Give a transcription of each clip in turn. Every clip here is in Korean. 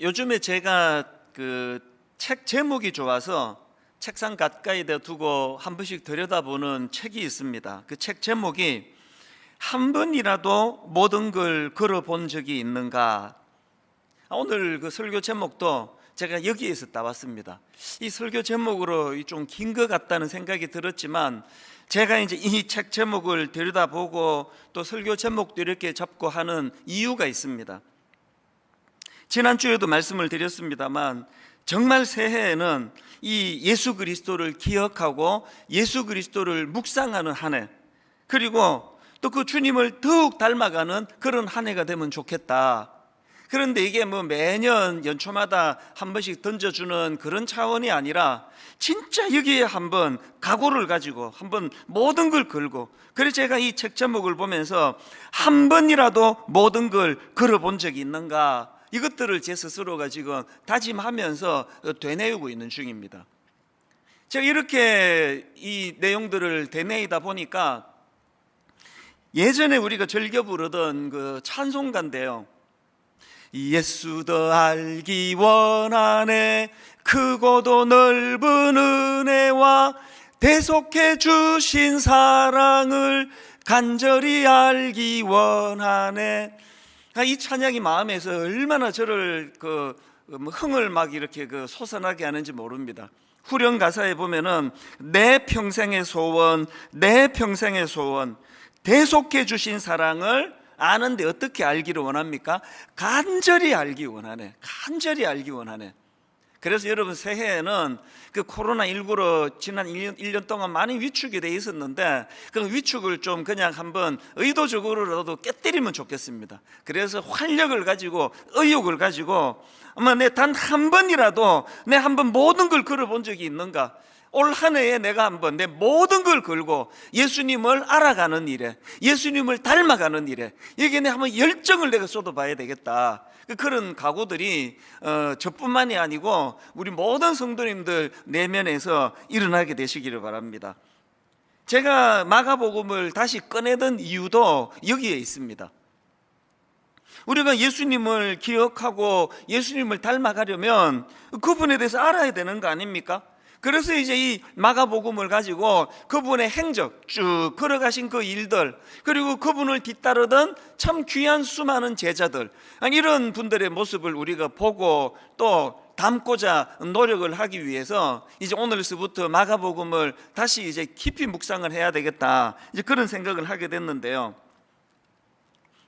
요즘에 제가 그 책 제목이 좋아서 책상 가까이다 두고 한 번씩 들여다보는 책이 있습니다. 그 책 제목이 한 번이라도 모든 걸 걸어본 적이 있는가? 오늘 그 설교 제목도 제가 여기에서 따왔습니다. 이 설교 제목으로 좀 긴 것 같다는 생각이 들었지만 제가 이제 이 책 제목을 들여다보고 또 설교 제목도 이렇게 잡고 하는 이유가 있습니다. 지난주에도 말씀을 드렸습니다만 정말 새해에는 이 예수 그리스도를 기억하고 예수 그리스도를 묵상하는 한 해, 그리고 또 그 주님을 더욱 닮아가는 그런 한 해가 되면 좋겠다. 그런데 이게 뭐 매년 연초마다 한 번씩 던져주는 그런 차원이 아니라 진짜 여기에 한번 각오를 가지고 한번 모든 걸 걸고, 그래서 제가 이 책 제목을 보면서 한 번이라도 모든 걸 걸어본 적이 있는가, 이것들을 제 스스로가 지금 다짐하면서 되뇌이고 있는 중입니다. 제가 이렇게 이 내용들을 되뇌이다 보니까 예전에 우리가 즐겨 부르던 그 찬송가인데요, 예수 더 알기 원하네, 크고도 넓은 은혜와 대속해 주신 사랑을 간절히 알기 원하네. 이 찬양이 마음에서 얼마나 저를 흥을 막 이렇게 솟아나게 하는지 모릅니다. 후렴 가사에 보면은 내 평생의 소원, 내 평생의 소원, 대속해 주신 사랑을 아는데 어떻게 알기를 원합니까? 간절히 알기 원하네. 간절히 알기 원하네. 그래서 여러분, 새해에는 그 코로나19로 지난 1년 동안 많이 위축이 돼 있었는데 그 위축을 좀 그냥 한번 의도적으로라도 깨뜨리면 좋겠습니다. 그래서 활력을 가지고 의욕을 가지고 아마 내 단 한 번이라도 내 한번 모든 걸 걸어본 적이 있는가? 올 한 해에 내가 한번 내 모든 걸 걸고 예수님을 알아가는 일에, 예수님을 닮아가는 일에 여기에 한번 열정을 내가 쏟아봐야 되겠다. 그런 각오들이 저뿐만이 아니고 우리 모든 성도님들 내면에서 일어나게 되시기를 바랍니다. 제가 마가복음을 다시 꺼내던 이유도 여기에 있습니다. 우리가 예수님을 기억하고 예수님을 닮아가려면 그분에 대해서 알아야 되는 거 아닙니까? 그래서 이제 이 마가복음을 가지고 그분의 행적, 쭉 걸어가신 그 일들, 그리고 그분을 뒤따르던 참 귀한 수많은 제자들, 이런 분들의 모습을 우리가 보고 또 담고자 노력을 하기 위해서 이제 오늘서부터 마가복음을 다시 이제 깊이 묵상을 해야 되겠다, 이제 그런 생각을 하게 됐는데요.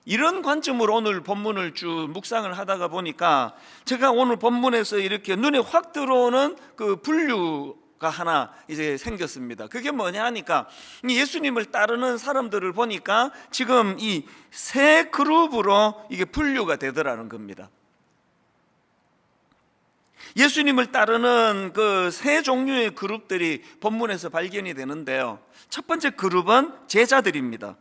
이런 관점으로 오늘 본문을 쭉 묵상을 하다가 보니까 제가 오늘 본문에서 이렇게 눈에 확 들어오는 그 분류가 하나 이제 생겼습니다. 그게 뭐냐 하니까 예수님을 따르는 사람들을 보니까 지금 이 세 그룹으로 이게 분류가 되더라는 겁니다. 예수님을 따르는 그 세 종류의 그룹들이 본문에서 발견이 되는데요. 첫 번째 그룹은 제자들입니다.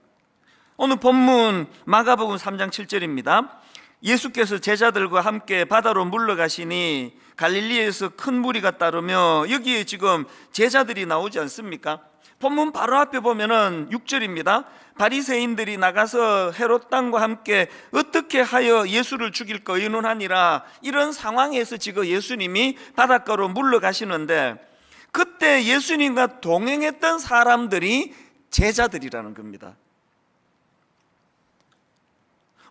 오늘 본문 마가복음 3장 7절입니다. 예수께서 제자들과 함께 바다로 물러가시니 갈릴리에서 큰 무리가 따르며, 여기에 지금 제자들이 나오지 않습니까? 본문 바로 앞에 보면은 6절입니다. 바리새인들이 나가서 헤롯 당과 함께 어떻게 하여 예수를 죽일까 의논하니라. 이런 상황에서 지금 예수님이 바닷가로 물러가시는데 그때 예수님과 동행했던 사람들이 제자들이라는 겁니다.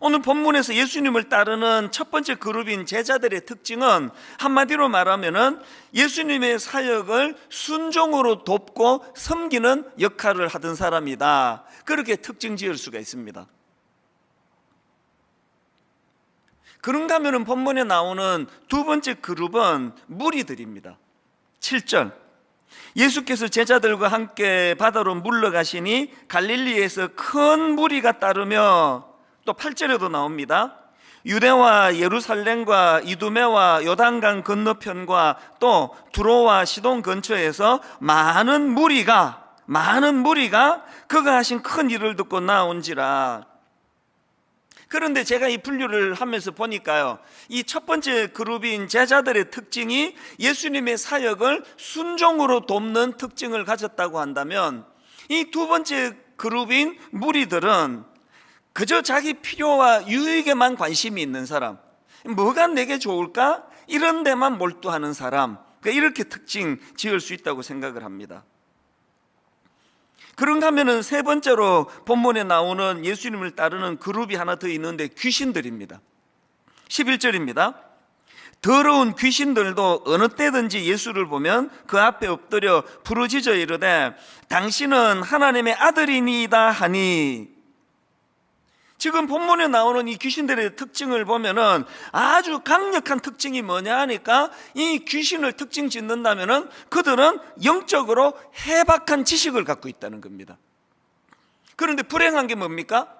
오늘 본문에서 예수님을 따르는 첫 번째 그룹인 제자들의 특징은 한마디로 말하면은 예수님의 사역을 순종으로 돕고 섬기는 역할을 하던 사람이다, 그렇게 특징 지을 수가 있습니다. 그런가 하면 본문에 나오는 두 번째 그룹은 무리들입니다. 7절, 예수께서 제자들과 함께 바다로 물러가시니 갈릴리에서 큰 무리가 따르며, 또 8절에도 나옵니다. 유대와 예루살렘과 이두메와 요단강 건너편과 또 두로와 시돈 근처에서 많은 무리가 그가 하신 큰 일을 듣고 나온지라. 그런데 제가 이 분류를 하면서 보니까요, 이 첫 번째 그룹인 제자들의 특징이 예수님의 사역을 순종으로 돕는 특징을 가졌다고 한다면, 이 두 번째 그룹인 무리들은 그저 자기 필요와 유익에만 관심이 있는 사람, 뭐가 내게 좋을까? 이런 데만 몰두하는 사람, 그러니까 이렇게 특징 지을 수 있다고 생각을 합니다. 그런가 하면은 세 번째로 본문에 나오는 예수님을 따르는 그룹이 하나 더 있는데 귀신들입니다. 11절입니다. 더러운 귀신들도 어느 때든지 예수를 보면 그 앞에 엎드려 부르짖어 이르되 당신은 하나님의 아들이니이다 하니. 지금 본문에 나오는 이 귀신들의 특징을 보면은 아주 강력한 특징이 뭐냐 하니까, 이 귀신을 특징 짓는다면은 그들은 영적으로 해박한 지식을 갖고 있다는 겁니다. 그런데 불행한 게 뭡니까?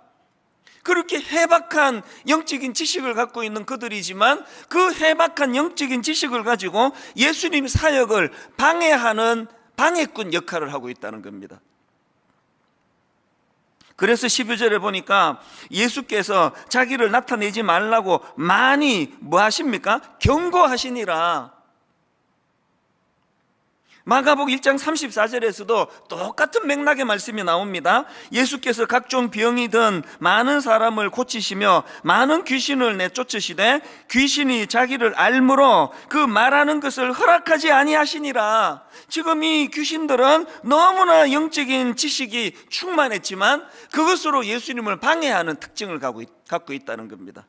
그렇게 해박한 영적인 지식을 갖고 있는 그들이지만 그 해박한 영적인 지식을 가지고 예수님 사역을 방해하는 방해꾼 역할을 하고 있다는 겁니다. 그래서 12절에 보니까 예수께서 자기를 나타내지 말라고 많이 뭐 하십니까? 경고하시니라. 마가복 1장 34절에서도 똑같은 맥락의 말씀이 나옵니다. 예수께서 각종 병이 든 많은 사람을 고치시며 많은 귀신을 내쫓으시되 귀신이 자기를 알므로 그 말하는 것을 허락하지 아니하시니라. 지금 이 귀신들은 너무나 영적인 지식이 충만했지만 그것으로 예수님을 방해하는 특징을 갖고 있다는 겁니다.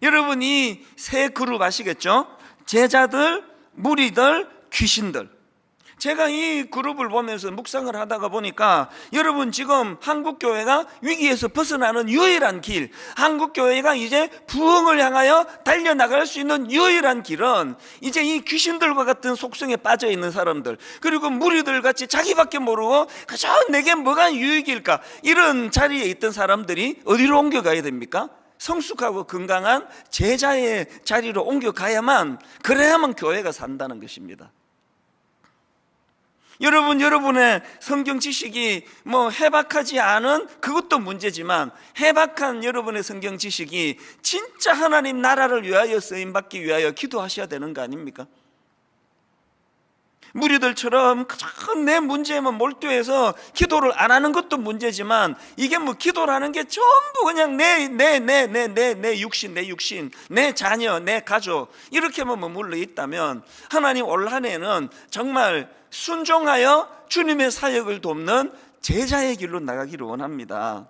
여러분, 이 세 그룹 아시겠죠? 제자들, 무리들, 귀신들. 제가 이 그룹을 보면서 묵상을 하다가 보니까 여러분, 지금 한국교회가 위기에서 벗어나는 유일한 길, 한국교회가 이제 부흥을 향하여 달려나갈 수 있는 유일한 길은 이제 이 귀신들과 같은 속성에 빠져 있는 사람들, 그리고 무리들 같이 자기밖에 모르고 그저 내게 뭐가 유익일까, 이런 자리에 있던 사람들이 어디로 옮겨가야 됩니까? 성숙하고 건강한 제자의 자리로 옮겨가야만, 그래야만 교회가 산다는 것입니다. 여러분, 여러분의 성경 지식이 뭐 해박하지 않은 그것도 문제지만, 해박한 여러분의 성경 지식이 진짜 하나님 나라를 위하여 쓰임받기 위하여 기도하셔야 되는 거 아닙니까? 무리들처럼 그저 내 문제에만 몰두해서 기도를 안 하는 것도 문제지만, 이게 뭐 기도라는 게 전부 그냥 내 육신, 내 자녀, 내 가족, 이렇게만 머물러 있다면 하나님 올 한 해는 정말 순종하여 주님의 사역을 돕는 제자의 길로 나가기를 원합니다.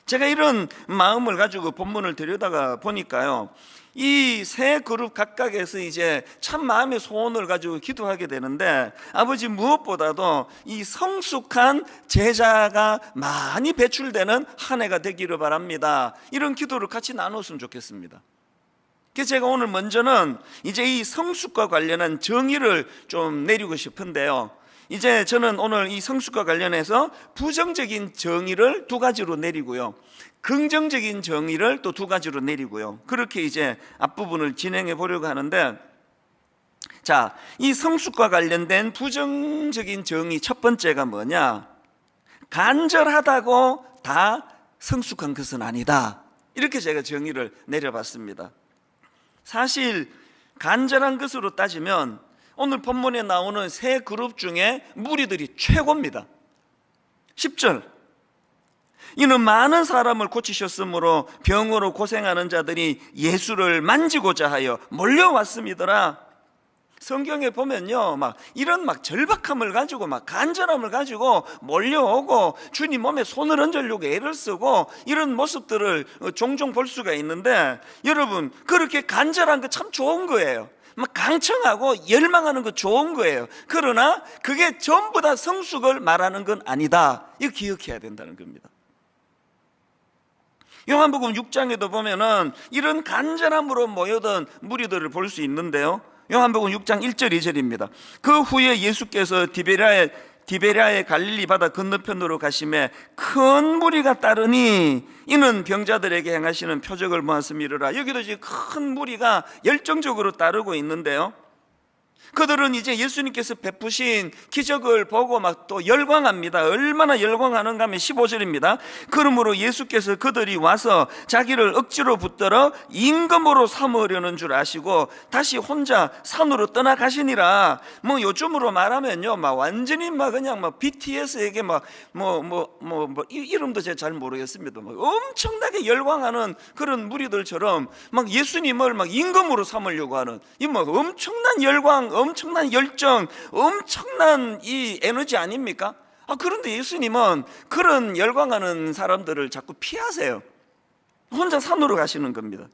제가 이런 마음을 가지고 본문을 들여다가 보니까요, 이 세 그룹 각각에서 이제 참 마음의 소원을 가지고 기도하게 되는데, 아버지, 무엇보다도 이 성숙한 제자가 많이 배출되는 한 해가 되기를 바랍니다. 이런 기도를 같이 나눴으면 좋겠습니다. 그래서 제가 오늘 먼저는 이제 이 성숙과 관련한 정의를 좀 내리고 싶은데요, 이제 저는 오늘 이 성숙과 관련해서 부정적인 정의를 두 가지로 내리고요, 긍정적인 정의를 또 두 가지로 내리고요, 그렇게 이제 앞부분을 진행해 보려고 하는데, 자, 이 성숙과 관련된 부정적인 정의 첫 번째가 뭐냐? 간절하다고 다 성숙한 것은 아니다. 이렇게 제가 정의를 내려봤습니다. 사실 간절한 것으로 따지면 오늘 본문에 나오는 세 그룹 중에 무리들이 최고입니다. 10절, 이는 많은 사람을 고치셨으므로 병으로 고생하는 자들이 예수를 만지고자 하여 몰려왔음이더라. 성경에 보면요, 막 이런 절박함을 가지고 간절함을 가지고 몰려오고 주님 몸에 손을 얹으려고 애를 쓰고 이런 모습들을 종종 볼 수가 있는데, 여러분, 그렇게 간절한 거 참 좋은 거예요. 강청하고 열망하는 거 좋은 거예요. 그러나 그게 전부 다 성숙을 말하는 건 아니다. 이거 기억해야 된다는 겁니다. 요한복음 6장에도 보면은 이런 간절함으로 모여든 무리들을 볼 수 있는데요, 요한복음 6장 1절 2절입니다. 그 후에 예수께서 디베랴의 갈릴리 바다 건너편으로 가시매 큰 무리가 따르니 이는 병자들에게 행하시는 표적을 보았음이로라. 여기도 이제 큰 무리가 열정적으로 따르고 있는데요, 그들은 이제 예수님께서 베푸신 기적을 보고 막 또 열광합니다. 얼마나 열광하는가 하면 15절입니다. 그러므로 예수께서 그들이 와서 자기를 억지로 붙들어 임금으로 삼으려는 줄 아시고 다시 혼자 산으로 떠나가시니라. 뭐 요즘으로 말하면요, 막 완전히 막 그냥 막 BTS에게 막 이름도 제가 잘 모르겠습니다. 막 엄청나게 열광하는 그런 무리들처럼 막 예수님을 막 임금으로 삼으려고 하는 이 막 엄청난 열광, 엄청난 열정, 엄청난 이 에너지 아닙니까? 그런데 예수님은 그런 열광하는 사람들을 자꾸 피하세요. 혼자 산으로 가시는 겁니다.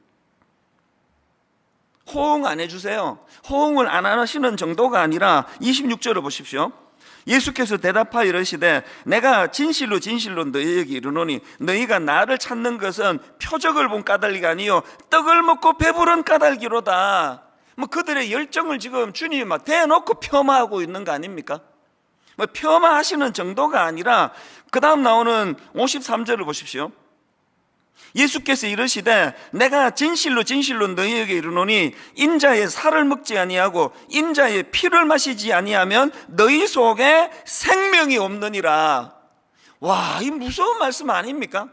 호응 안 해주세요. 호응을 안 하시는 정도가 아니라 26절을 보십시오. 예수께서 대답하여 이르시되 내가 진실로 진실로 너희에게 이르노니 너희가 나를 찾는 것은 표적을 본 까닭이 아니요 떡을 먹고 배부른 까닭이로다. 뭐 그들의 열정을 지금 주님이 막 대놓고 폄하하고 있는 거 아닙니까? 뭐 폄하하시는 정도가 아니라 그 다음 나오는 53절을 보십시오. 예수께서 이르시되 내가 진실로 진실로 너희에게 이르노니 인자의 살을 먹지 아니하고 인자의 피를 마시지 아니하면 너희 속에 생명이 없느니라. 와, 이 무서운 말씀 아닙니까?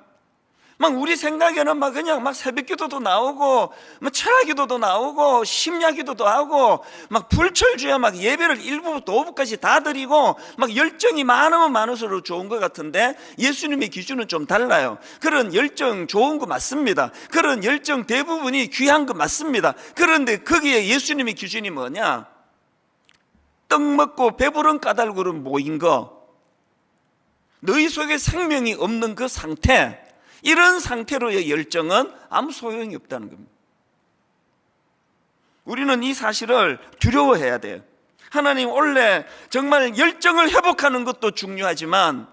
막 우리 생각에는 막 그냥 막 새벽기도도 나오고 막 철야기도도 나오고 심야기도도 하고 막 불철주야 막 예배를 1부부터 5부까지 다 드리고 막 열정이 많으면 많을수록 좋은 것 같은데 예수님의 기준은 좀 달라요. 그런 열정 좋은 거 맞습니다. 그런 열정 대부분이 귀한 거 맞습니다. 그런데 거기에 예수님의 기준이 뭐냐? 떡 먹고 배부른 까닭으로 모인 거, 너희 속에 생명이 없는 그 상태, 이런 상태로의 열정은 아무 소용이 없다는 겁니다. 우리는 이 사실을 두려워해야 돼요. 하나님, 원래 정말 열정을 회복하는 것도 중요하지만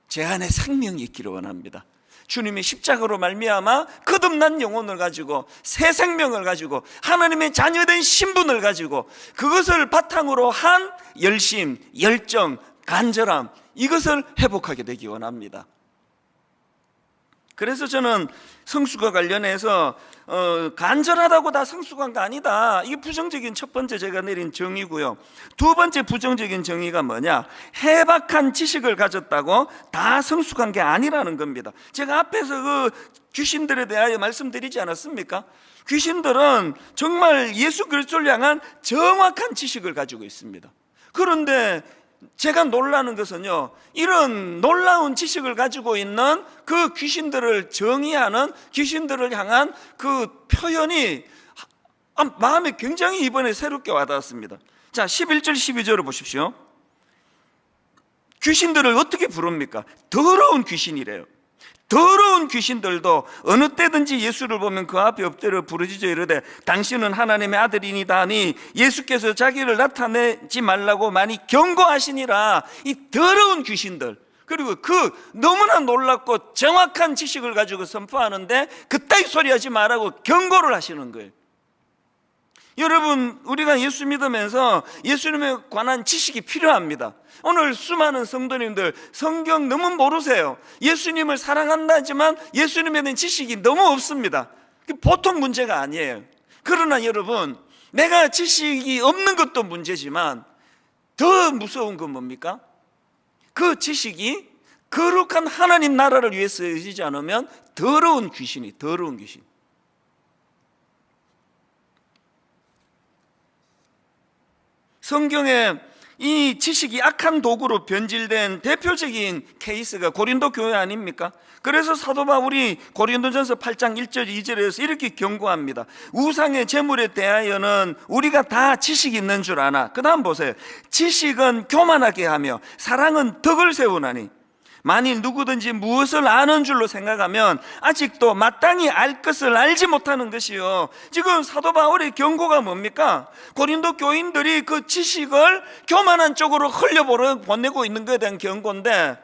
제 안에 생명이 있기를 원합니다. 주님의 십자가로 말미암아 거듭난 영혼을 가지고 새 생명을 가지고 하나님의 자녀된 신분을 가지고 그것을 바탕으로 한 열심, 열정, 간절함, 이것을 회복하게 되기 원합니다. 그래서 저는 성수가 관련해서 간절하다고 다 성숙한 거 아니다. 이게 부정적인 첫 번째 제가 내린 정의고요. 두 번째 부정적인 정의가 뭐냐? 해박한 지식을 가졌다고 다 성숙한 게 아니라는 겁니다. 제가 앞에서 그 귀신들에 대하여 말씀드리지 않았습니까? 귀신들은 정말 예수 그리스도를 향한 정확한 지식을 가지고 있습니다. 그런데 제가 놀라는 것은요, 이런 놀라운 지식을 가지고 있는 그 귀신들을 정의하는, 귀신들을 향한 그 표현이 마음에 굉장히 이번에 새롭게 와닿았습니다. 자, 11절 12절을 보십시오. 귀신들을 어떻게 부릅니까? 더러운 귀신이래요. 더러운 귀신들도 어느 때든지 예수를 보면 그 앞에 엎드려 부르짖어 이르되 당신은 하나님의 아들이니다 하니 예수께서 자기를 나타내지 말라고 많이 경고하시니라. 이 더러운 귀신들, 그리고 그 너무나 놀랍고 정확한 지식을 가지고 선포하는데 그따위 소리 하지 말라고 경고를 하시는 거예요. 여러분, 우리가 예수 믿으면서 예수님에 관한 지식이 필요합니다. 오늘 수많은 성도님들 성경 너무 모르세요. 예수님을 사랑한다지만 예수님에 대한 지식이 너무 없습니다. 보통 문제가 아니에요. 그러나 여러분, 내가 지식이 없는 것도 문제지만 더 무서운 건 뭡니까? 그 지식이 거룩한 하나님 나라를 위해서 쓰이지 않으면 더러운 귀신. 성경에 이 지식이 악한 도구로 변질된 대표적인 케이스가 고린도 교회 아닙니까? 그래서 사도 바울이 고린도전서 8장 1절 2절에서 이렇게 경고합니다. 우상의 제물에 대하여는 우리가 다 지식이 있는 줄 아나. 그 다음 보세요. 지식은 교만하게 하며 사랑은 덕을 세우나니 만일 누구든지 무엇을 아는 줄로 생각하면 아직도 마땅히 알 것을 알지 못하는 것이요. 지금 사도 바울의 경고가 뭡니까? 고린도 교인들이 그 지식을 교만한 쪽으로 흘려보내고 있는 것에 대한 경고인데,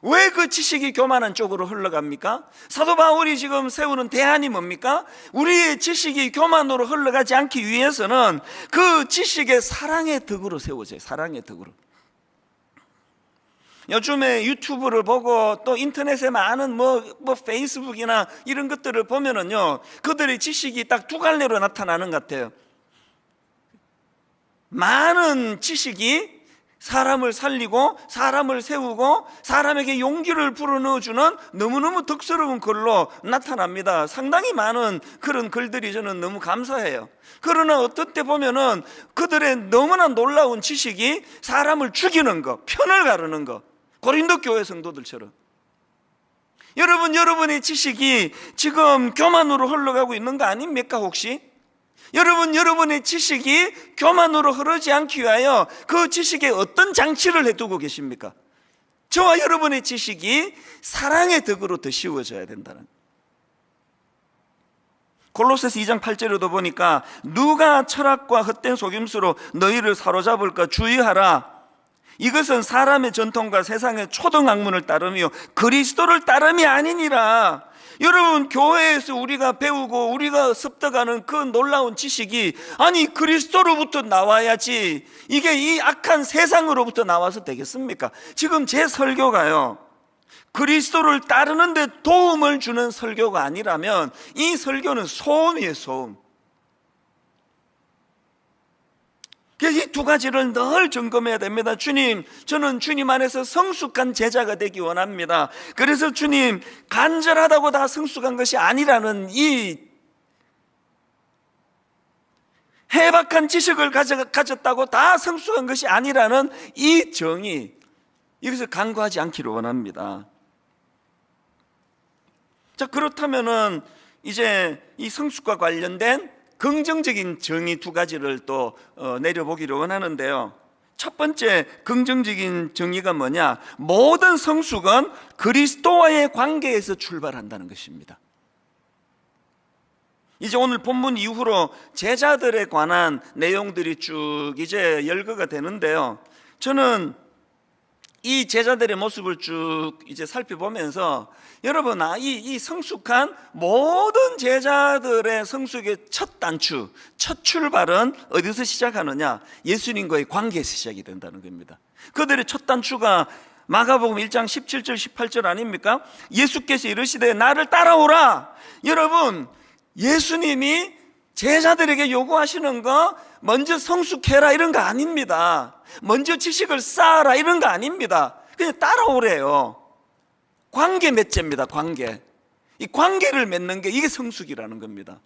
왜 그 지식이 교만한 쪽으로 흘러갑니까? 사도 바울이 지금 세우는 대안이 뭡니까? 우리의 지식이 교만으로 흘러가지 않기 위해서는 그 지식의 사랑의 덕으로 세워져요. 사랑의 덕으로. 요즘에 유튜브를 보고 또 인터넷에 많은 페이스북이나 이런 것들을 보면은요, 그들의 지식이 딱 두 갈래로 나타나는 것 같아요. 많은 지식이 사람을 살리고 사람을 세우고 사람에게 용기를 불어넣어주는 너무너무 덕스러운 글로 나타납니다. 상당히 많은 그런 글들이 저는 너무 감사해요. 그러나 어떤 때 보면은 그들의 너무나 놀라운 지식이 사람을 죽이는 거, 편을 가르는 거, 고린도 교회 성도들처럼. 여러분, 여러분의 지식이 지금 교만으로 흘러가고 있는 거 아닙니까 혹시? 여러분, 여러분의 지식이 교만으로 흐르지 않기 위하여 그 지식에 어떤 장치를 해두고 계십니까? 저와 여러분의 지식이 사랑의 덕으로 더 씌워져야 된다는. 골로새서 2장 8절에도 보니까 누가 철학과 헛된 속임수로 너희를 사로잡을까 주의하라. 이것은 사람의 전통과 세상의 초등학문을 따르며 그리스도를 따름이 아니니라. 여러분, 교회에서 우리가 배우고 우리가 습득하는 그 놀라운 지식이 아니 그리스도로부터 나와야지 이게 이 악한 세상으로부터 나와서 되겠습니까? 지금 제 설교가요, 그리스도를 따르는 데 도움을 주는 설교가 아니라면 이 설교는 소음이에요, 소음. 이 두 가지를 늘 점검해야 됩니다. 주님, 저는 주님 안에서 성숙한 제자가 되기 원합니다. 그래서 주님, 간절하다고 다 성숙한 것이 아니라는 이 해박한 지식을 가졌다고 다 성숙한 것이 아니라는 이 정의, 여기서 간과하지 않기를 원합니다. 자, 그렇다면은 이제 이 성숙과 관련된 긍정적인 정의 두 가지를 또 내려보기를 원하는데요. 첫 번째 긍정적인 정의가 뭐냐? 모든 성숙은 그리스도와의 관계에서 출발한다는 것입니다. 이제 오늘 본문 이후로 제자들에 관한 내용들이 쭉 이제 열거가 되는데요. 저는 이 제자들의 모습을 쭉 이제 살펴보면서 여러분, 이 성숙한 모든 제자들의 성숙의 첫 단추, 첫 출발은 어디서 시작하느냐? 예수님과의 관계에서 시작이 된다는 겁니다. 그들의 첫 단추가 마가복음 1장 17절 18절 아닙니까? 예수께서 이르시되 나를 따라오라. 여러분, 예수님이 제자들에게 요구하시는 거 먼저 성숙해라 이런 거 아닙니다. 먼저 지식을 쌓아라 이런 거 아닙니다. 그냥 따라오래요. 관계 맺제입니다. 관계. 이 관계를 맺는 게 이게 성숙이라는 겁니다.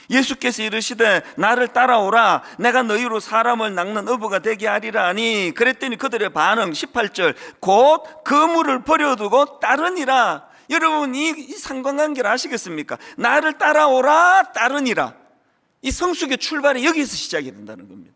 예수께서 이르시되 나를 따라오라. 내가 너희로 사람을 낚는 어부가 되게 하리라 하니 그랬더니 그들의 반응 18절 곧 그물을 버려두고 따르니라. 여러분, 이 상관관계를 아시겠습니까? 나를 따라오라, 따르니라. 이 성숙의 출발이 여기서 시작이 된다는 겁니다.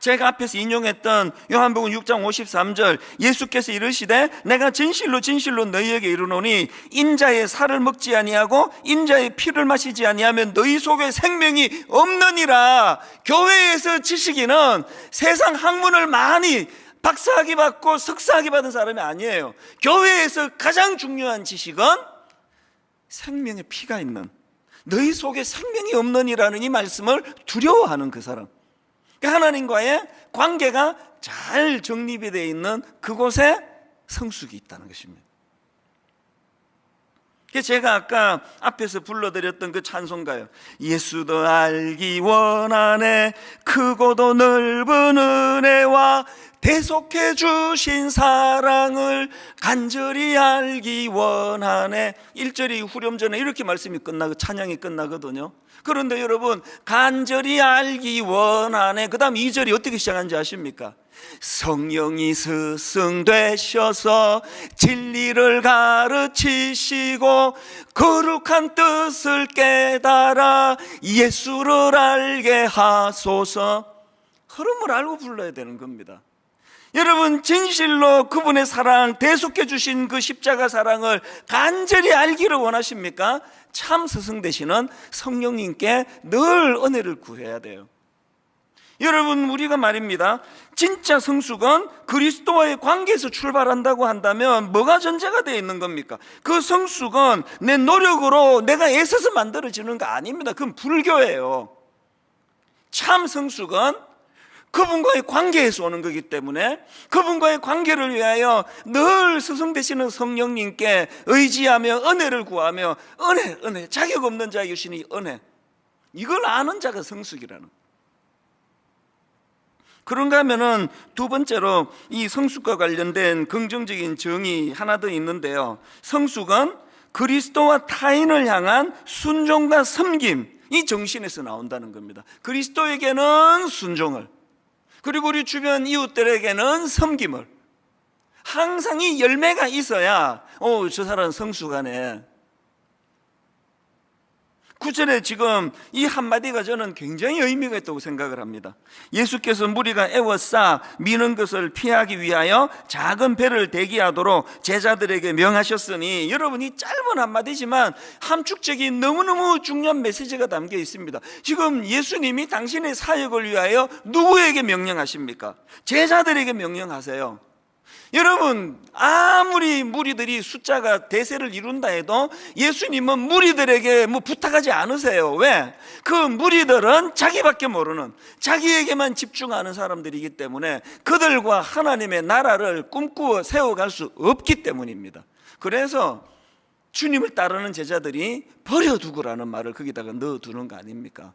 제가 앞에서 인용했던 요한복음 6장 53절 예수께서 이르시되 내가 진실로 진실로 너희에게 이르노니 인자의 살을 먹지 아니하고 인자의 피를 마시지 아니하면 너희 속에 생명이 없느니라. 교회에서 지식인은 세상 학문을 많이 박사학위 받고 석사학위 받은 사람이 아니에요. 교회에서 가장 중요한 지식은 생명의 피가 있는, 너희 속에 생명이 없느니라는 이 말씀을 두려워하는 그 사람, 하나님과의 관계가 잘 정립이 되어 있는 그곳에 성숙이 있다는 것입니다. 제가 아까 앞에서 불러드렸던 그 찬송가요, 예수도 알기 원하네 크고도 넓은 은혜와 대속해 주신 사랑을 간절히 알기 원하네. 1절이 후렴전에 이렇게 말씀이 끝나고 찬양이 끝나거든요. 그런데 여러분, 간절히 알기 원하네, 그 다음 2절이 어떻게 시작하는지 아십니까? 성령이 스승되셔서 진리를 가르치시고 거룩한 뜻을 깨달아 예수를 알게 하소서. 흐름을 알고 불러야 되는 겁니다. 여러분, 진실로 그분의 사랑, 대속해 주신 그 십자가 사랑을 간절히 알기를 원하십니까? 참 스승 되시는 성령님께 늘 은혜를 구해야 돼요. 여러분, 우리가 말입니다, 진짜 성숙은 그리스도와의 관계에서 출발한다고 한다면 뭐가 전제가 되어 있는 겁니까? 그 성숙은 내 노력으로 내가 애써서 만들어지는 거 아닙니다. 그건 불교예요. 참 성숙은 그분과의 관계에서 오는 거기 때문에 그분과의 관계를 위하여 늘 스승 되시는 성령님께 의지하며 은혜를 구하며 은혜, 자격 없는 자에게 주시는 은혜, 이걸 아는 자가 성숙이라는. 그런가 하면은 두 번째로 이 성숙과 관련된 긍정적인 정의 하나 더 있는데요. 성숙은 그리스도와 타인을 향한 순종과 섬김, 이 정신에서 나온다는 겁니다. 그리스도에게는 순종을, 그리고 우리 주변 이웃들에게는 섬김을, 항상 이 열매가 있어야 저 사람은 성숙하네. 구절에 지금 이 한마디가 저는 굉장히 의미가 있다고 생각을 합니다. 예수께서 무리가 애워싸 미는 것을 피하기 위하여 작은 배를 대기하도록 제자들에게 명하셨으니, 여러분 이 짧은 한마디지만 함축적인 너무너무 중요한 메시지가 담겨 있습니다. 지금 예수님이 당신의 사역을 위하여 누구에게 명령하십니까? 제자들에게 명령하세요. 여러분, 아무리 무리들이 숫자가 대세를 이룬다 해도 예수님은 무리들에게 부탁하지 않으세요. 왜? 그 무리들은 자기밖에 모르는, 자기에게만 집중하는 사람들이기 때문에 그들과 하나님의 나라를 꿈꾸어 세워갈 수 없기 때문입니다. 그래서 주님을 따르는 제자들이 버려두고라는 말을 거기다가 넣어두는 거 아닙니까?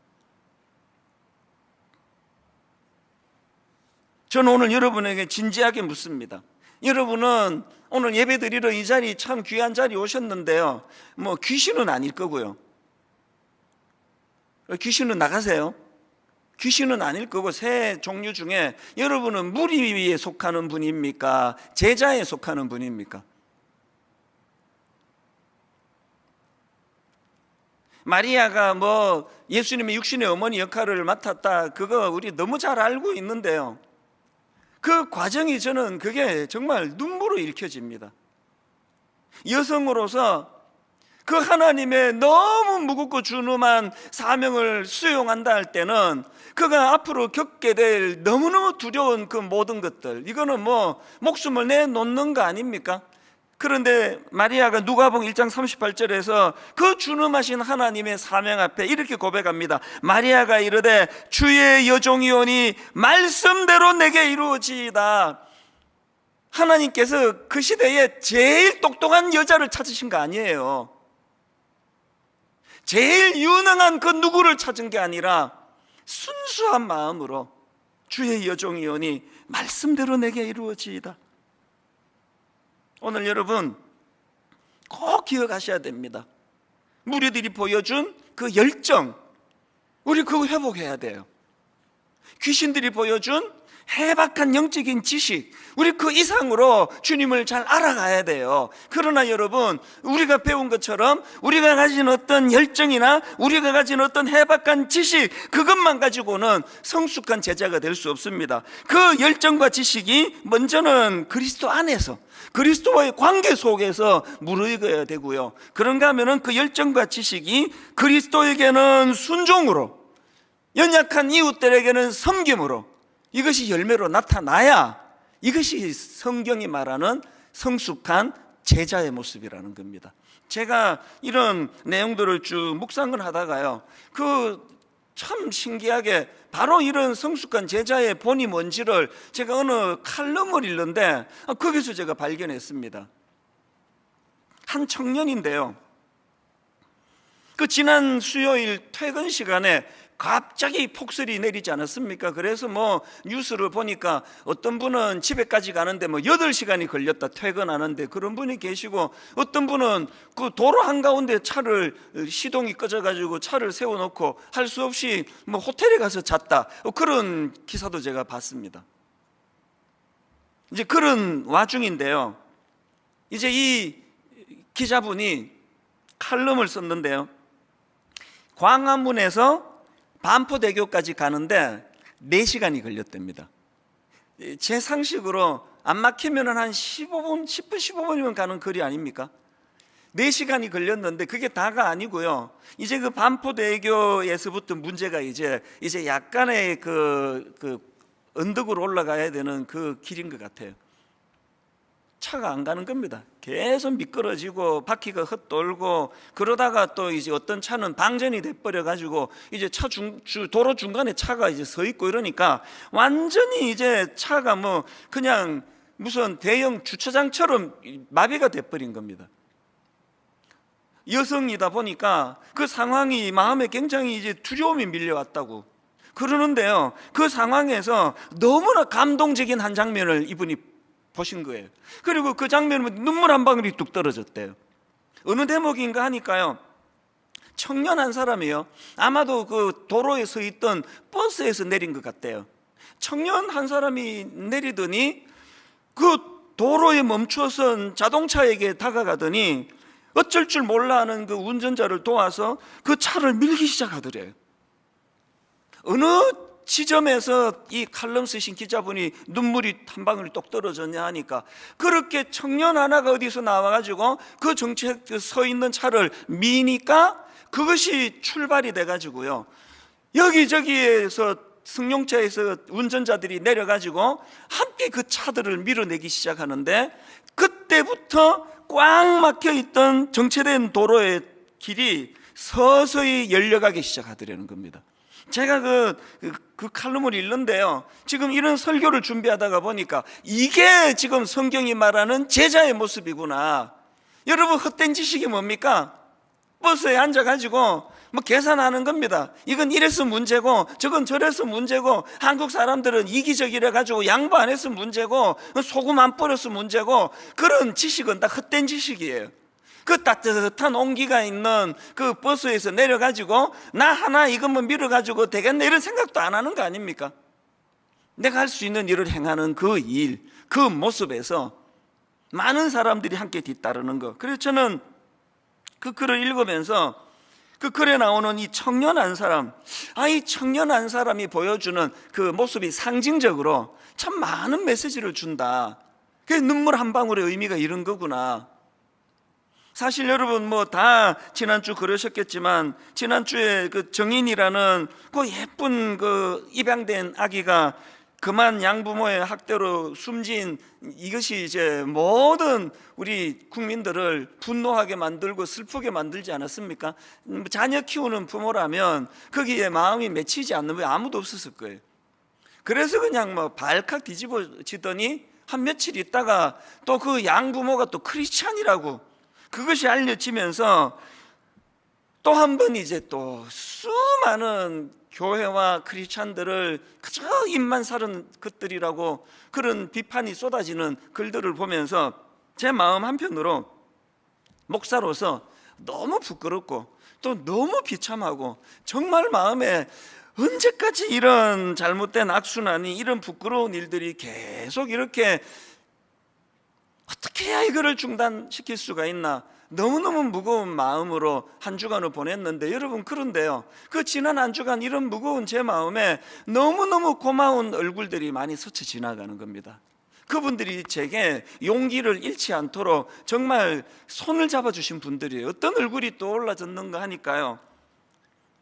저는 오늘 여러분에게 진지하게 묻습니다. 여러분은 오늘 예배 드리러 이 자리, 참 귀한 자리 오셨는데요, 귀신은 아닐 거고요. 귀신은 나가세요. 귀신은 아닐 거고, 세 종류 중에 여러분은 무리에 속하는 분입니까? 제자에 속하는 분입니까? 마리아가 예수님의 육신의 어머니 역할을 맡았다, 그거 우리 너무 잘 알고 있는데요, 그 과정이 저는 그게 정말 눈물로 읽혀집니다. 여성으로서 그 하나님의 너무 무겁고 준엄한 사명을 수용한다 할 때는 그가 앞으로 겪게 될 너무너무 두려운 그 모든 것들, 이거는 목숨을 내놓는 거 아닙니까? 그런데 마리아가 누가복음 1장 38절에서 그 준엄하신 하나님의 사명 앞에 이렇게 고백합니다. 마리아가 이르되 주의 여종이오니 말씀대로 내게 이루어지이다. 하나님께서 그 시대에 제일 똑똑한 여자를 찾으신 거 아니에요. 제일 유능한 그 누구를 찾은 게 아니라 순수한 마음으로 주의 여종이오니 말씀대로 내게 이루어지이다. 오늘 여러분 꼭 기억하셔야 됩니다. 무리들이 보여준 그 열정, 우리 그거 회복해야 돼요. 귀신들이 보여준 해박한 영적인 지식, 우리 그 이상으로 주님을 잘 알아가야 돼요. 그러나 여러분, 우리가 배운 것처럼 우리가 가진 어떤 열정이나 우리가 가진 어떤 해박한 지식, 그것만 가지고는 성숙한 제자가 될 수 없습니다. 그 열정과 지식이 먼저는 그리스도 안에서, 그리스도와의 관계 속에서 무르익어야 되고요. 그런가 하면은 그 열정과 지식이 그리스도에게는 순종으로, 연약한 이웃들에게는 섬김으로, 이것이 열매로 나타나야 이것이 성경이 말하는 성숙한 제자의 모습이라는 겁니다. 제가 이런 내용들을 쭉 묵상을 하다가요, 참 신기하게 바로 이런 성숙한 제자의 본이 뭔지를 제가 어느 칼럼을 읽는데 거기서 제가 발견했습니다. 한 청년인데요, 그 지난 수요일 퇴근 시간에 갑자기 폭설이 내리지 않았습니까? 그래서 뉴스를 보니까 어떤 분은 집에까지 가는데 8시간이 걸렸다, 퇴근하는데, 그런 분이 계시고, 어떤 분은 그 도로 한가운데 차를, 시동이 꺼져가지고 차를 세워놓고 할 수 없이 호텔에 가서 잤다, 그런 기사도 제가 봤습니다. 이제 그런 와중인데요, 이제 이 기자분이 칼럼을 썼는데요, 광화문에서 반포대교까지 가는데 4시간이 걸렸답니다. 제 상식으로 안 막히면 한 10분 15분이면 가는 거리 아닙니까? 4시간이 걸렸는데 그게 다가 아니고요, 이제 그 반포대교에서부터 문제가 이제 약간의 그 언덕으로 올라가야 되는 그 길인 것 같아요. 차가 안 가는 겁니다. 계속 미끄러지고 바퀴가 헛돌고, 그러다가 또 이제 어떤 차는 방전이 돼버려 가지고 이제 도로 중간에 차가 이제 서 있고 이러니까 완전히 이제 차가 그냥 무슨 대형 주차장처럼 마비가 돼버린 겁니다. 여성이다 보니까 그 상황이 마음에 굉장히 이제 두려움이 밀려왔다고 그러는데요, 그 상황에서 너무나 감동적인 한 장면을 이분이 보신 거예요. 그리고 그 장면은 눈물 한 방울이 뚝 떨어졌대요. 어느 대목인가 하니까요, 청년 한 사람이요, 아마도 그 도로에 서 있던 버스에서 내린 것 같대요. 청년 한 사람이 내리더니 그 도로에 멈춰선 자동차에게 다가가더니 어쩔 줄 몰라 하는 그 운전자를 도와서 그 차를 밀기 시작하더래요. 어느 지점에서 이 칼럼 쓰신 기자분이 눈물이 한 방울 똑 떨어졌냐 하니까, 그렇게 청년 하나가 어디서 나와가지고 그 정체 서 있는 차를 미니까 그것이 출발이 돼가지고요, 여기저기에서 승용차에서 운전자들이 내려가지고 함께 그 차들을 밀어내기 시작하는데, 그때부터 꽉 막혀있던 정체된 도로의 길이 서서히 열려가기 시작하더라는 겁니다. 제가 그 칼럼을 읽는데요, 지금 이런 설교를 준비하다가 보니까 이게 지금 성경이 말하는 제자의 모습이구나. 여러분, 헛된 지식이 뭡니까? 버스에 앉아가지고 뭐 계산하는 겁니다. 이건 이래서 문제고 저건 저래서 문제고, 한국 사람들은 이기적이래 가지고 양보 안 해서 문제고 소금 안 뿌려서 문제고, 그런 지식은 다 헛된 지식이에요. 그 따뜻한 온기가 있는 그 버스에서 내려가지고 나 하나 이것만 밀어가지고 되겠네 이런 생각도 안 하는 거 아닙니까? 내가 할 수 있는 일을 행하는 그 일, 그 모습에서 많은 사람들이 함께 뒤따르는 거. 그래서 저는 그 글을 읽으면서 그 글에 나오는 이 청년 한 사람, 이 청년 한 사람이 보여주는 그 모습이 상징적으로 참 많은 메시지를 준다. 그 눈물 한 방울의 의미가 이런 거구나. 사실 여러분 뭐 다 지난주 그러셨겠지만, 지난주에 그 정인이라는 그 예쁜 그 입양된 아기가 그만 양부모의 학대로 숨진, 이것이 이제 모든 우리 국민들을 분노하게 만들고 슬프게 만들지 않았습니까? 자녀 키우는 부모라면 거기에 마음이 맺히지 않는 분 아무도 없었을 거예요. 그래서 그냥 뭐 발칵 뒤집어지더니 한 며칠 있다가 또 그 양부모가 또 크리스찬이라고 그것이 알려지면서 또 한 번 이제 또 수많은 교회와 크리스찬들을 그저 입만 사는 것들이라고 그런 비판이 쏟아지는 글들을 보면서 제 마음 한편으로 목사로서 너무 부끄럽고 또 너무 비참하고, 정말 마음에 언제까지 이런 잘못된 악순환이, 이런 부끄러운 일들이 계속 이렇게 어떻게 해야 이거를 중단시킬 수가 있나, 너무너무 무거운 마음으로 한 주간을 보냈는데, 여러분 그런데요, 그 지난 한 주간 이런 무거운 제 마음에 너무너무 고마운 얼굴들이 많이 스쳐 지나가는 겁니다. 그분들이 제게 용기를 잃지 않도록 정말 손을 잡아주신 분들이에요. 어떤 얼굴이 떠올라졌는가 하니까요,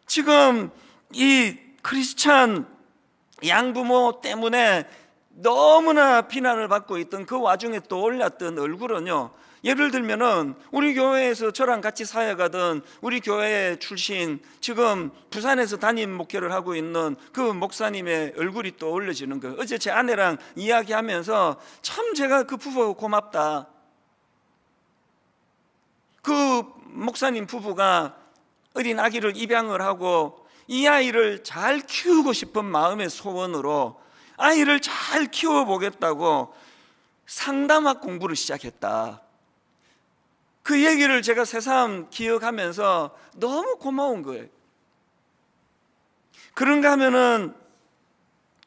지금 이 크리스찬 양부모 때문에 너무나 비난을 받고 있던 그 와중에 떠올랐던 얼굴은요, 예를 들면은 우리 교회에서 저랑 같이 사역하던 우리 교회 출신, 지금 부산에서 담임 목회를 하고 있는 그 목사님의 얼굴이 떠올려지는 거예요. 어제 제 아내랑 이야기하면서 참 제가 그 부부가 고맙다. 그 목사님 부부가 어린 아기를 입양을 하고 이 아이를 잘 키우고 싶은 마음의 소원으로 아이를 잘 키워보겠다고 상담학 공부를 시작했다. 그 얘기를 제가 새삼 기억하면서 너무 고마운 거예요. 그런가 하면은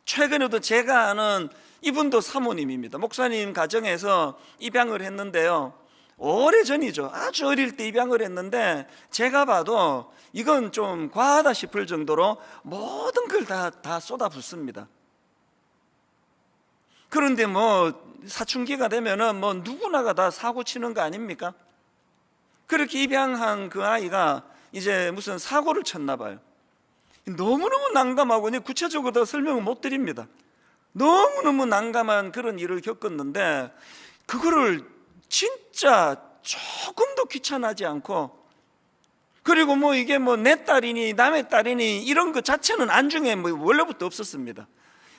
최근에도 제가 아는 이분도 사모님입니다. 목사님 가정에서 입양을 했는데요, 오래전이죠. 아주 어릴 때 입양을 했는데 제가 봐도 이건 좀 과하다 싶을 정도로 모든 걸 다 쏟아붓습니다. 그런데 뭐 사춘기가 되면은 뭐 누구나가 다 사고 치는 거 아닙니까? 그렇게 입양한 그 아이가 이제 무슨 사고를 쳤나 봐요. 너무너무 난감하고, 구체적으로 더 설명을 못 드립니다. 너무너무 난감한 그런 일을 겪었는데, 그거를 진짜 조금도 귀찮아하지 않고, 그리고 뭐 이게 뭐 내 딸이니 남의 딸이니 이런 것 자체는 안중에 뭐 원래부터 없었습니다.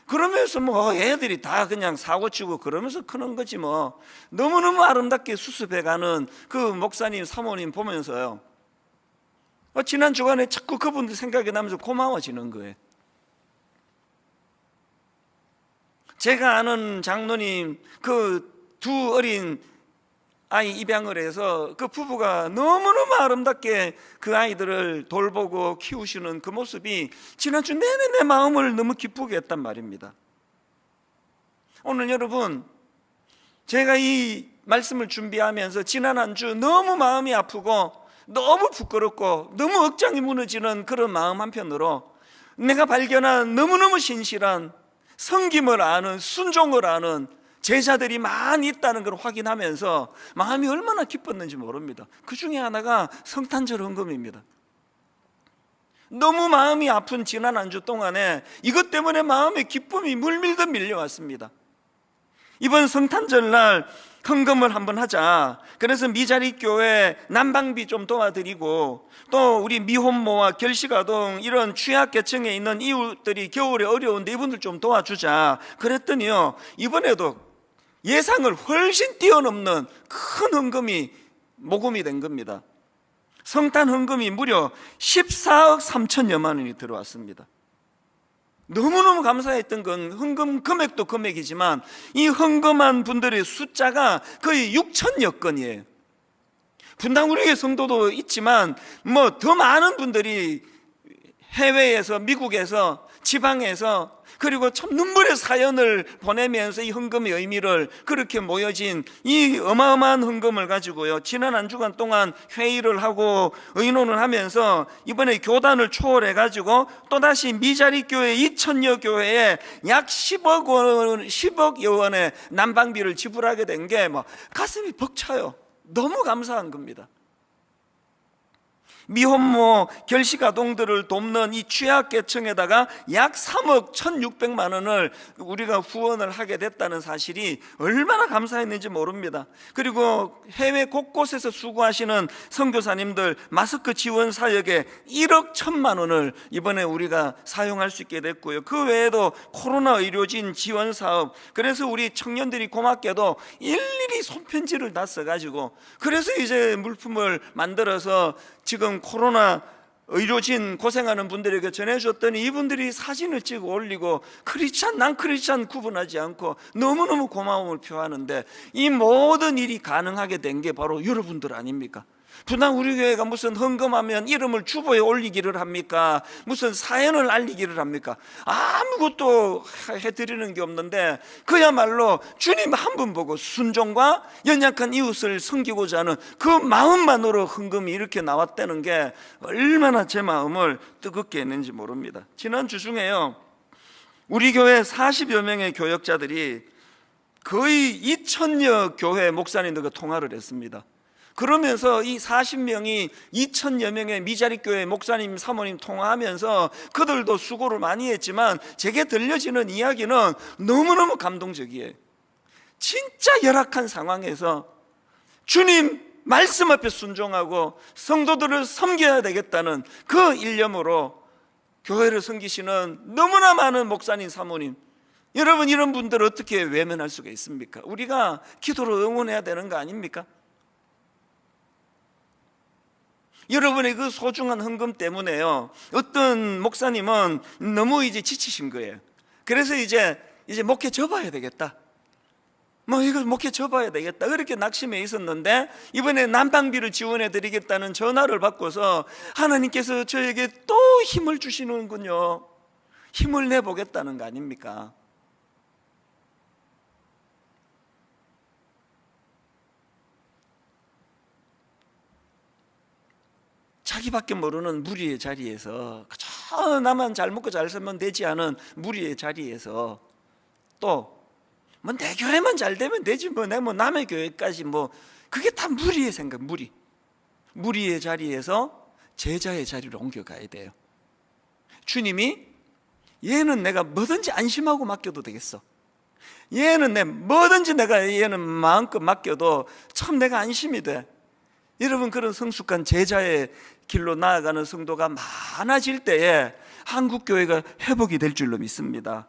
그러면서 뭐 애들이 다 그냥 사고치고 그러면서 크는 거지 뭐. 너무너무 아름답게 수습해가는 그 목사님 사모님 보면서요, 지난 주간에 자꾸 그분들 생각이 나면서 고마워지는 거예요. 제가 아는 장로님 그 두 어린 아이 입양을 해서 그 부부가 너무너무 아름답게 그 아이들을 돌보고 키우시는 그 모습이 지난주 내내 내 마음을 너무 기쁘게 했단 말입니다. 오늘 여러분, 제가 이 말씀을 준비하면서 지난 한 주 너무 마음이 아프고 너무 부끄럽고 너무 억장이 무너지는 그런 마음 한편으로 내가 발견한 너무너무 신실한 섬김을 아는, 순종을 아는 제자들이 많이 있다는 걸 확인하면서 마음이 얼마나 기뻤는지 모릅니다. 그 중에 하나가 성탄절 헌금입니다. 너무 마음이 아픈 지난 한 주 동안에 이것 때문에 마음에 기쁨이 물밀듯 밀려왔습니다. 이번 성탄절날 헌금을 한번 하자. 그래서 미자리 교회 난방비 좀 도와드리고, 또 우리 미혼모와 결식아동 이런 취약계층에 있는 이웃들이 겨울에 어려운데 이분들 좀 도와주자. 그랬더니요, 이번에도 예상을 훨씬 뛰어넘는 큰 헌금이 모금이 된 겁니다. 성탄 헌금이 무려 14억 3천여만 원이 들어왔습니다. 너무너무 감사했던 건 헌금 금액도 금액이지만 이 헌금한 분들의 숫자가 거의 6천여 건이에요. 분당 우리의 성도도 있지만 뭐 더 많은 분들이 해외에서, 미국에서, 지방에서, 그리고 참 눈물의 사연을 보내면서 이 헌금의 의미를, 그렇게 모여진 이 어마어마한 헌금을 가지고요, 지난 한 주간 동안 회의를 하고 의논을 하면서 이번에 교단을 초월해 가지고 또다시 미자리 교회 2천여 교회에 약 10억여 원의 난방비를 지불하게 된 게 뭐 가슴이 벅차요. 너무 감사한 겁니다. 미혼모 결식아동들을 돕는 이 취약계층에다가 약 3억 1,600만 원을 우리가 후원을 하게 됐다는 사실이 얼마나 감사했는지 모릅니다. 그리고 해외 곳곳에서 수고하시는 선교사님들 마스크 지원 사역에 1억 1,000만 원을 이번에 우리가 사용할 수 있게 됐고요. 그 외에도 코로나 의료진 지원 사업, 그래서 우리 청년들이 고맙게도 일일이 손편지를 다 써가지고, 그래서 이제 물품을 만들어서 지금 코로나 의료진 고생하는 분들에게 전해줬더니 이분들이 사진을 찍어 올리고 크리스찬, 난 크리스찬 구분하지 않고 너무너무 고마움을 표하는데, 이 모든 일이 가능하게 된 게 바로 여러분들 아닙니까? 분당 우리 교회가 무슨 헌금하면 이름을 주보에 올리기를 합니까? 무슨 사연을 알리기를 합니까? 아무것도 해드리는 게 없는데 그야말로 주님 한 분 보고 순종과 연약한 이웃을 섬기고자 하는 그 마음만으로 헌금이 이렇게 나왔다는 게 얼마나 제 마음을 뜨겁게 했는지 모릅니다. 지난 주 중에요, 우리 교회 40여 명의 교역자들이 거의 2천여 교회 목사님들과 통화를 했습니다. 그러면서 이 40명이 2천여 명의 미자리 교회 목사님, 사모님 통화하면서 그들도 수고를 많이 했지만 제게 들려지는 이야기는 너무너무 감동적이에요. 진짜 열악한 상황에서 주님 말씀 앞에 순종하고 성도들을 섬겨야 되겠다는 그 일념으로 교회를 섬기시는 너무나 많은 목사님, 사모님, 여러분, 이런 분들을 어떻게 외면할 수가 있습니까? 우리가 기도로 응원해야 되는 거 아닙니까? 여러분의 그 소중한 헌금 때문에요, 어떤 목사님은 너무 이제 지치신 거예요. 그래서 이제 목회 접어야 되겠다, 뭐 이거 목회 접어야 되겠다, 그렇게 낙심해 있었는데 이번에 난방비를 지원해 드리겠다는 전화를 받고서 하나님께서 저에게 또 힘을 주시는군요. 힘을 내보겠다는 거 아닙니까? 자기밖에 모르는 무리의 자리에서, 그저 나만 잘 먹고 잘 살면 되지 않은 무리의 자리에서, 또 뭐 내 교회만 잘 되면 되지 뭐 내 뭐 남의 교회까지 뭐, 그게 다 무리의 생각, 무리의 자리에서 제자의 자리로 옮겨가야 돼요. 주님이 얘는 내가 뭐든지 안심하고 맡겨도 되겠어, 얘는 뭐든지 내가 얘는 마음껏 맡겨도 참 내가 안심이 돼. 여러분, 그런 성숙한 제자의 길로 나아가는 성도가 많아질 때에 한국교회가 회복이 될 줄로 믿습니다.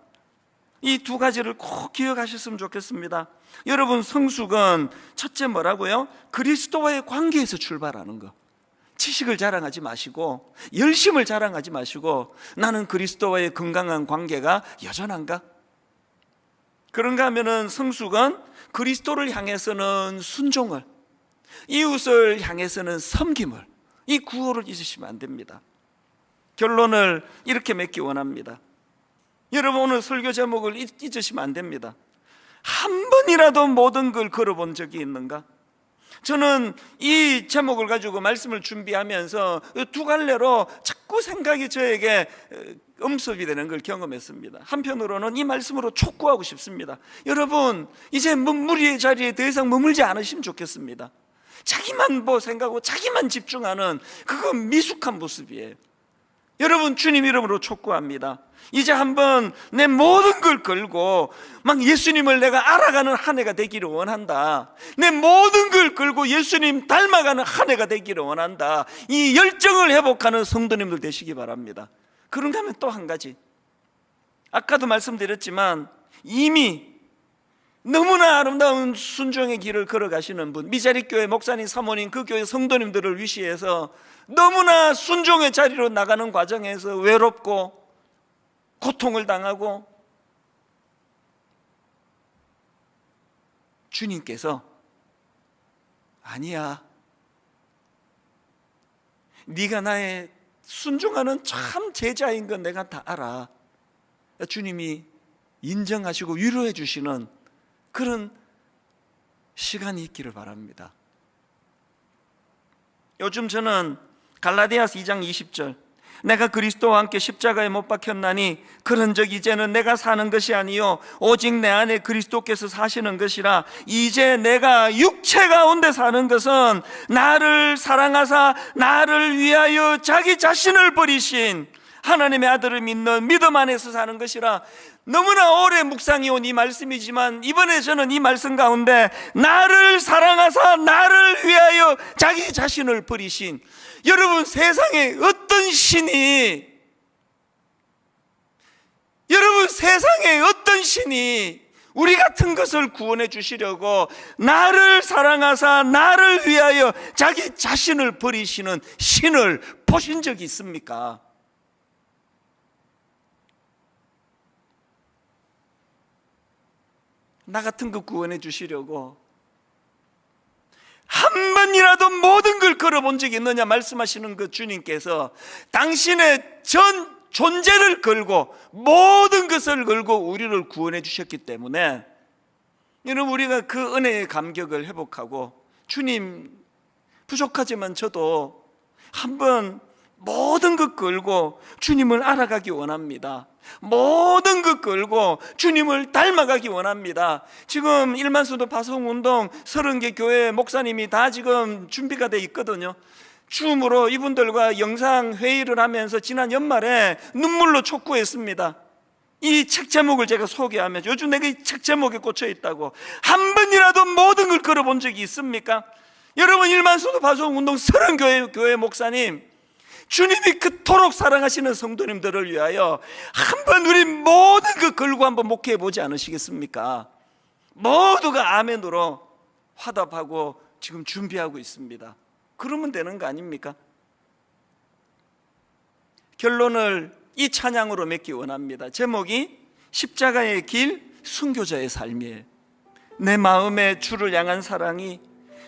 이 두 가지를 꼭 기억하셨으면 좋겠습니다. 여러분, 성숙은 첫째 뭐라고요? 그리스도와의 관계에서 출발하는 거. 지식을 자랑하지 마시고, 열심을 자랑하지 마시고, 나는 그리스도와의 건강한 관계가 여전한가? 그런가 하면은 성숙은 그리스도를 향해서는 순종을, 이웃을 향해서는 섬김을, 이 구호를 잊으시면 안 됩니다. 결론을 이렇게 맺기 원합니다. 여러분, 오늘 설교 제목을 잊으시면 안 됩니다. 한 번이라도 모든 걸 걸어본 적이 있는가? 저는 이 제목을 가지고 말씀을 준비하면서 두 갈래로 자꾸 생각이 저에게 엄습이 되는 걸 경험했습니다. 한편으로는 이 말씀으로 촉구하고 싶습니다. 여러분, 이제 무리의 자리에 더 이상 머물지 않으시면 좋겠습니다. 자기만 생각하고 자기만 집중하는 그건 미숙한 모습이에요. 여러분, 주님 이름으로 촉구합니다. 이제 한번 내 모든 걸 걸고 막 예수님을 내가 알아가는 한 해가 되기를 원한다. 내 모든 걸 걸고 예수님 닮아가는 한 해가 되기를 원한다. 이 열정을 회복하는 성도님들 되시기 바랍니다. 그런가 하면 또 한 가지, 아까도 말씀드렸지만 이미 너무나 아름다운 순종의 길을 걸어가시는 분, 미자립교회 목사님, 사모님, 그 교회 성도님들을 위시해서 너무나 순종의 자리로 나가는 과정에서 외롭고 고통을 당하고, 주님께서 아니야, 네가 나의 순종하는 참 제자인 건 내가 다 알아. 주님이 인정하시고 위로해 주시는 그런 시간이 있기를 바랍니다. 요즘 저는 갈라디아서 2장 20절, 내가 그리스도와 함께 십자가에 못 박혔나니 그런즉 이제는 내가 사는 것이 아니요 오직 내 안에 그리스도께서 사시는 것이라. 이제 내가 육체 가운데 사는 것은 나를 사랑하사 나를 위하여 자기 자신을 버리신 하나님의 아들을 믿는 믿음 안에서 사는 것이라. 너무나 오래 묵상해 온 이 말씀이지만 이번에 저는 이 말씀 가운데 나를 사랑하사 나를 위하여 자기 자신을 버리신, 여러분, 세상에 어떤 신이, 여러분, 세상에 어떤 신이 우리 같은 것을 구원해 주시려고 나를 사랑하사 나를 위하여 자기 자신을 버리시는 신을 보신 적이 있습니까? 나 같은 거 구원해 주시려고 한 번이라도 모든 걸 걸어본 적이 있느냐 말씀하시는 그 주님께서 당신의 전 존재를 걸고 모든 것을 걸고 우리를 구원해 주셨기 때문에, 여러분, 우리가 그 은혜의 감격을 회복하고, 주님 부족하지만 저도 한번 모든 것 걸고 주님을 알아가기 원합니다. 모든 것 걸고 주님을 닮아가기 원합니다. 지금 1만수도 파송운동 30개 교회 목사님이 다 지금 준비가 돼 있거든요. 줌으로 이분들과 영상회의를 하면서 지난 연말에 눈물로 촉구했습니다. 이 책 제목을 제가 소개하면서 요즘 내가 이 책 제목에 꽂혀 있다고. 한 번이라도 모든 걸 걸어본 적이 있습니까? 여러분, 1만수도 파송운동 30교회 교회 목사님, 주님이 그토록 사랑하시는 성도님들을 위하여 한번 우리 모든 것 걸고 한번 목회해 보지 않으시겠습니까? 모두가 아멘으로 화답하고 지금 준비하고 있습니다. 그러면 되는 거 아닙니까? 결론을 이 찬양으로 맺기 원합니다. 제목이 십자가의 길, 순교자의 삶이에요. 내 마음에 주를 향한 사랑이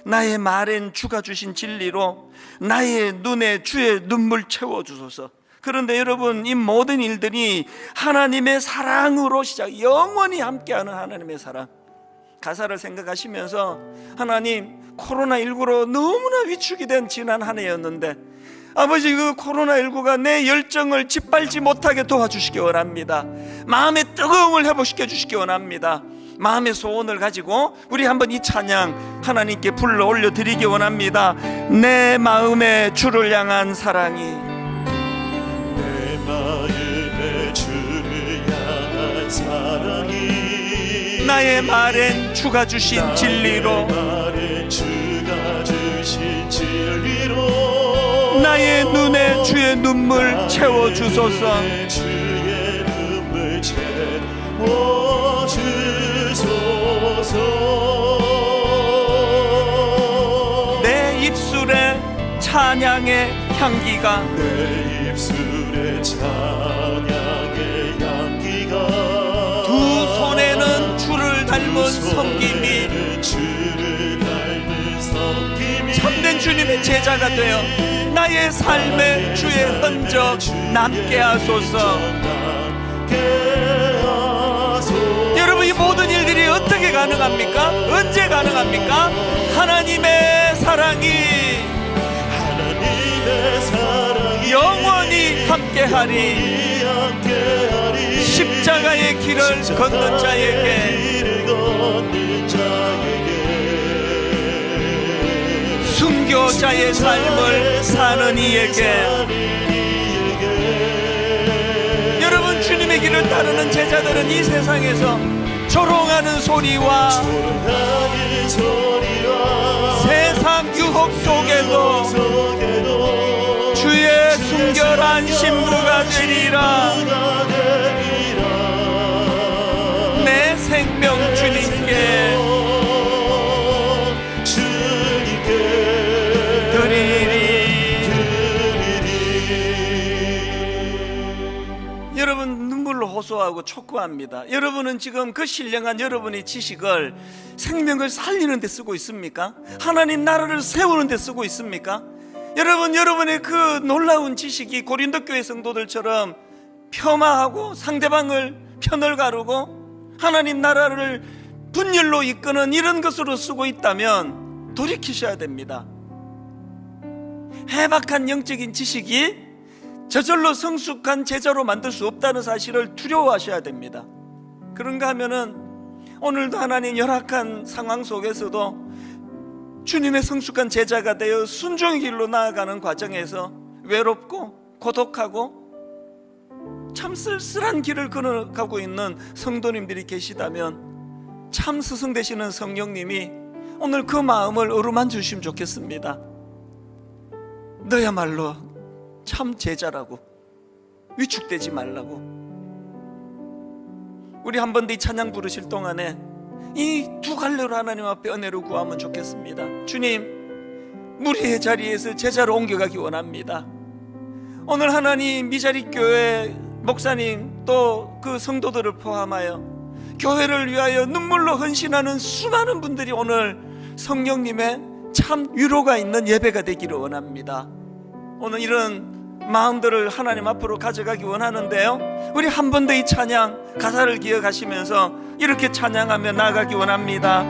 나의 말엔 주가 주신 진리로 나의 눈에 주의 눈물 채워주소서. 그런데 여러분, 이 모든 일들이 하나님의 사랑으로 시작, 영원히 함께하는 하나님의 사랑. 가사를 생각하시면서, 하나님, 코로나19로 너무나 위축이 된 지난 한 해였는데 아버지, 그 코로나19가 내 열정을 짓밟지 못하게 도와주시기 원합니다. 마음의 뜨거움을 회복시켜 주시기 원합니다. 마음의 소원을 가지고 우리 한번 이 찬양 하나님께 불러 올려드리기 원합니다. 내 마음에 주를 향한 사랑이, 내 마음에 주를 향한 사랑이, 나의 말엔 주가 주신 진리로, 말엔 주가 주신 진리로, 나의 눈에 주의 눈물 채워주소서. 주의 눈물 채워 찬양의 향기가 내 입술에 찬양의 향기가 두 손에는 주를 닮은 섬김이 주를 닮은 섬김이 참된 주님의 제자가 되어 나의 삶의 주의 흔적 남게 하소서. 여러분, 이 모든 일들이 어떻게 가능합니까? 언제 가능합니까? 하나님의 사랑이 영원히 함께하리. 십자가의 길을 걷는 자에게, 순교자의 삶을 사는 이에게, 여러분, 주님의 길을 따르는 제자들은 이 세상에서 조롱하는 소리와 세상 유혹 속에도 주의 순결한 신부가 되리라. 내 생명 주님께 드리리. 여러분, 눈물로 호소하고 촉구합니다. 여러분은 지금 그 신령한 여러분의 지식을 생명을 살리는 데 쓰고 있습니까? 하나님 나라를 세우는 데 쓰고 있습니까? 여러분, 여러분의 그 놀라운 지식이 고린도 교회 성도들처럼 폄하하고 상대방을 편을 가르고 하나님 나라를 분열로 이끄는 이런 것으로 쓰고 있다면 돌이키셔야 됩니다. 해박한 영적인 지식이 저절로 성숙한 제자로 만들 수 없다는 사실을 두려워하셔야 됩니다. 그런가 하면은 오늘도 하나님 열악한 상황 속에서도 주님의 성숙한 제자가 되어 순종의 길로 나아가는 과정에서 외롭고 고독하고 참 쓸쓸한 길을 걸어가고 있는 성도님들이 계시다면 참 스승 되시는 성령님이 오늘 그 마음을 어루만져 주시면 좋겠습니다. 너야말로 참 제자라고, 위축되지 말라고. 우리 한 번 더 이 찬양 부르실 동안에 이 두 갈래로 하나님 앞에 은혜를 구하면 좋겠습니다. 주님, 무리의 자리에서 제자로 옮겨가기 원합니다. 오늘 하나님 미자립교회 목사님 또 그 성도들을 포함하여 교회를 위하여 눈물로 헌신하는 수많은 분들이 오늘 성령님의 참 위로가 있는 예배가 되기를 원합니다. 오늘 이런 마음들을 하나님 앞으로 가져가기 원하는데요, 우리 한 번 더 이 찬양 가사를 기억하시면서 이렇게 찬양하며 나아가기 원합니다.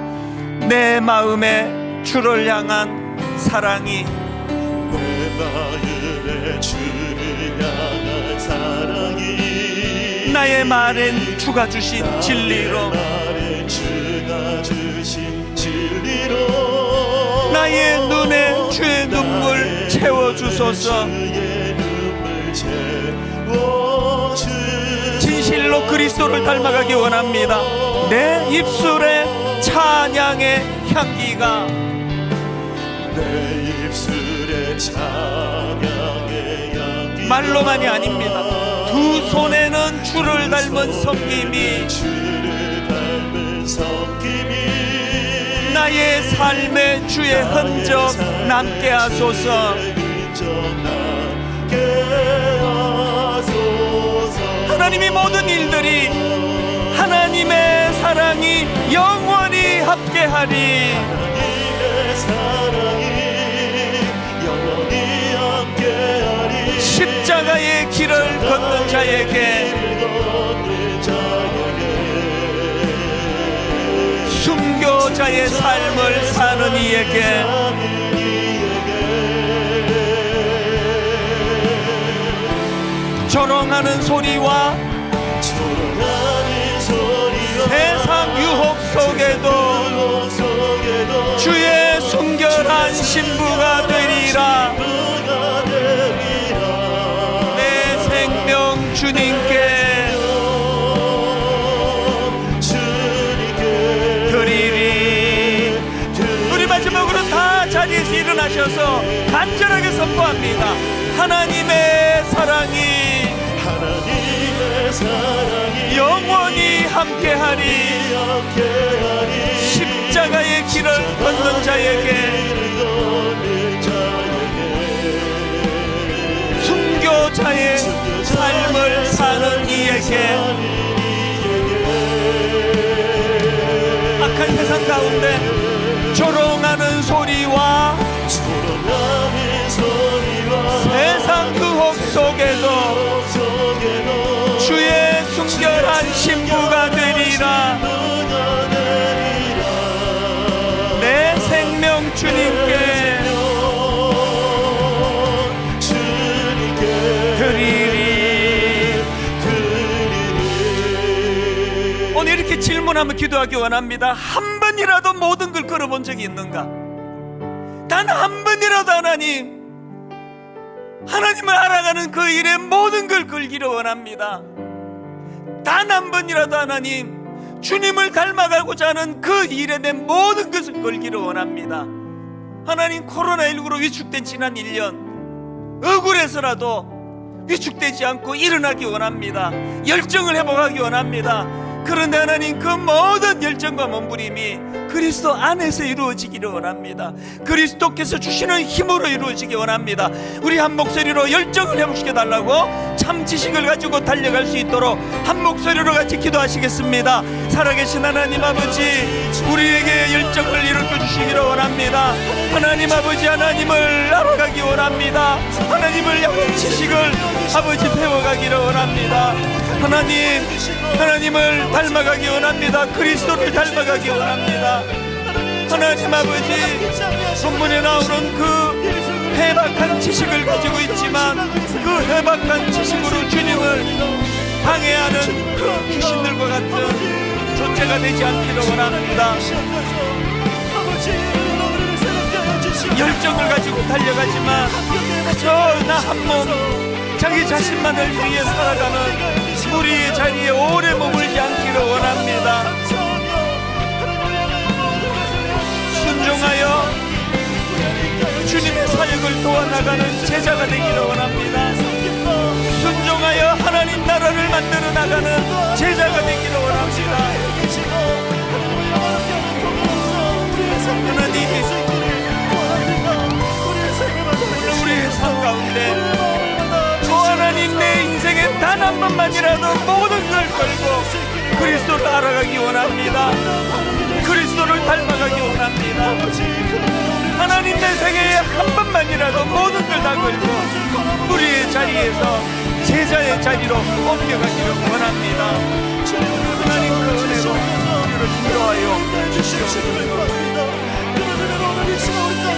내 마음에 주를 향한 사랑이, 내 마음에 주를 향한 사랑이 나의 말엔 주가 주신 진리로, 말에 주가 주신 진리로 나의 눈에 주의 눈물 채워주소서. 진실로 그리스도를 닮아가기 원합니다. 내 입술에 찬양의 향기가, 내 입술에 찬양의 향기 말로만이 아닙니다. 두 손에는 주를 닮은 섬김이 주를 닮은 섬김이 나의 삶의 주의 흔적 남게 하소서. 하나님의 모든 일들이 하나님의 사랑이 영원히 함께하리. 하나님의 사랑이 영원히 함께하리. 십자가의 길을 걷는 자에게, 순교자의 삶을 사는 이에게, 조롱하는 소리와 세상 유혹 속에도 주의 순결한 신부가 되리라. 내 생명 주님께 드리리. 우리 마지막으로 다 자리에서 일어나셔서 간절하게 선포합니다. 하나님의 사랑이 영원히 함께하리. 십자가의 길을 걷는 자에게 자의 삶을 사는 이에게, 악한 세상 가운데 조롱하는 소리와 세상 유혹 속에도 주의 순결한 신부가 되리라. 내 생명 주님께 드리리. 오늘 이렇게 질문하며 기도하기 원합니다. 한 번이라도 모든 걸 걸어본 적이 있는가? 단 한 번이라도 하나님을 알아가는 그 일에 모든 걸 걸기를 원합니다. 단 한 번이라도 하나님, 주님을 닮아가고자 하는 그 일에 내 모든 것을 걸기를 원합니다. 하나님, 코로나19로 위축된 지난 1년 억울해서라도 위축되지 않고 일어나기 원합니다. 열정을 회복하기 원합니다. 그런데 하나님, 그 모든 열정과 몸부림이 그리스도 안에서 이루어지기를 원합니다. 그리스도께서 주시는 힘으로 이루어지기 원합니다. 우리 한 목소리로 열정을 회복시켜 달라고, 참 지식을 가지고 달려갈 수 있도록 한 목소리로 같이 기도하시겠습니다. 살아계신 하나님 아버지, 우리에게 열정을 일으켜 주시기를 원합니다. 하나님 아버지, 하나님을 알아가기 원합니다. 하나님을 향한 지식을 아버지 배워가기를 원합니다. 하나님, 하나님을 닮아가기 원합니다. 그리스도를 닮아가기 원합니다. 하나님 아버지, 본문에 나오는 그 해박한 지식을 가지고 있지만 그 해박한 지식으로 주님을 방해하는 그 귀신들과 같은 존재가 되지 않기를 원합니다. 열정을 가지고 달려가지만 그저 나 한 몸, 자기 자신만을 위해 살아가는 우리의 자리에 오래 머물지 않기를 원합니다. 순종하여 주님의 사역을 도와나가는 제자가 되기를 원합니다. 순종하여 하나님 나라를 만들어 나가는 제자가 되기를 원합니다. 하나님, 우리의 삶 가운데 또 하나님, 내 인생에 단 한 번만이라도 모든 걸 걸고 그리스도를 알아가기 원합니다. 그리스도를 닮아가기 원합니다. 하나님, 내 생애에 한 번만이라도 모든 걸 다 걸고 우리의 자리에서 제자의 자리로 옮겨가기를 원합니다. 하나님, 그 은혜로 우리를 인도하여 주시옵소서.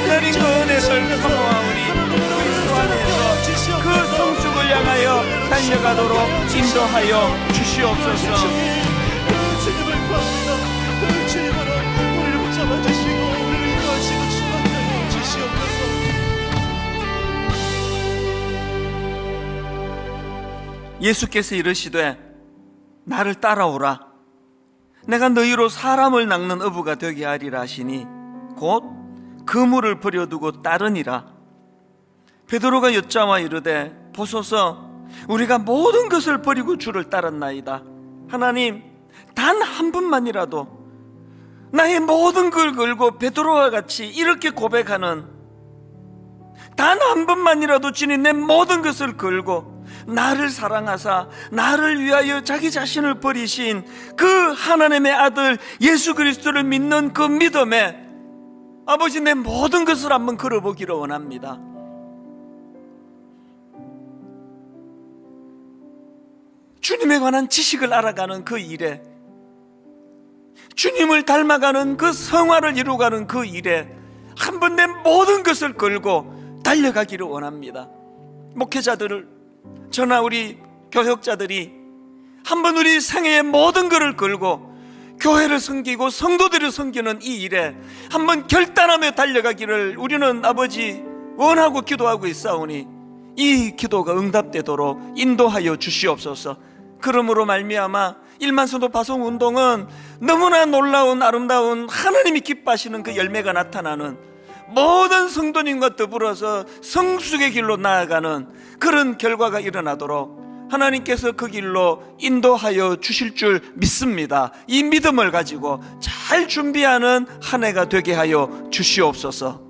하나님, 그 은혜를 사모하오니 그리스도 안에서 그 성숙을 향하여 달려가도록 인도하여 주시옵소서. 예수께서 이르시되 나를 따라오라. 내가 너희로 사람을 낚는 어부가 되게 하리라 하시니 곧 그물을 버려두고 따르니라. 베드로가 여짜와 이르되 보소서, 우리가 모든 것을 버리고 주를 따랐나이다. 하나님, 단 한 번만이라도 나의 모든 걸 걸고 베드로와 같이 이렇게 고백하는, 단 한 번만이라도 주님 내 모든 것을 걸고 나를 사랑하사 나를 위하여 자기 자신을 버리신 그 하나님의 아들 예수 그리스도를 믿는 그 믿음에 아버지, 내 모든 것을 한번 걸어보기를 원합니다. 주님에 관한 지식을 알아가는 그 일에, 주님을 닮아가는 그 성화를 이루어가는 그 일에 한번 내 모든 것을 걸고 달려가기를 원합니다. 목회자들을, 저나 우리 교역자들이 한번 우리 생애의 모든 것을 걸고 교회를 섬기고 성도들을 섬기는 이 일에 한번 결단하며 달려가기를 우리는 아버지 원하고 기도하고 있사오니 이 기도가 응답되도록 인도하여 주시옵소서. 그러므로 말미암아 일만성도 파송운동은 너무나 놀라운 아름다운 하나님이 기뻐하시는 그 열매가 나타나는, 모든 성도님과 더불어서 성숙의 길로 나아가는 그런 결과가 일어나도록 하나님께서 그 길로 인도하여 주실 줄 믿습니다. 이 믿음을 가지고 잘 준비하는 한 해가 되게 하여 주시옵소서.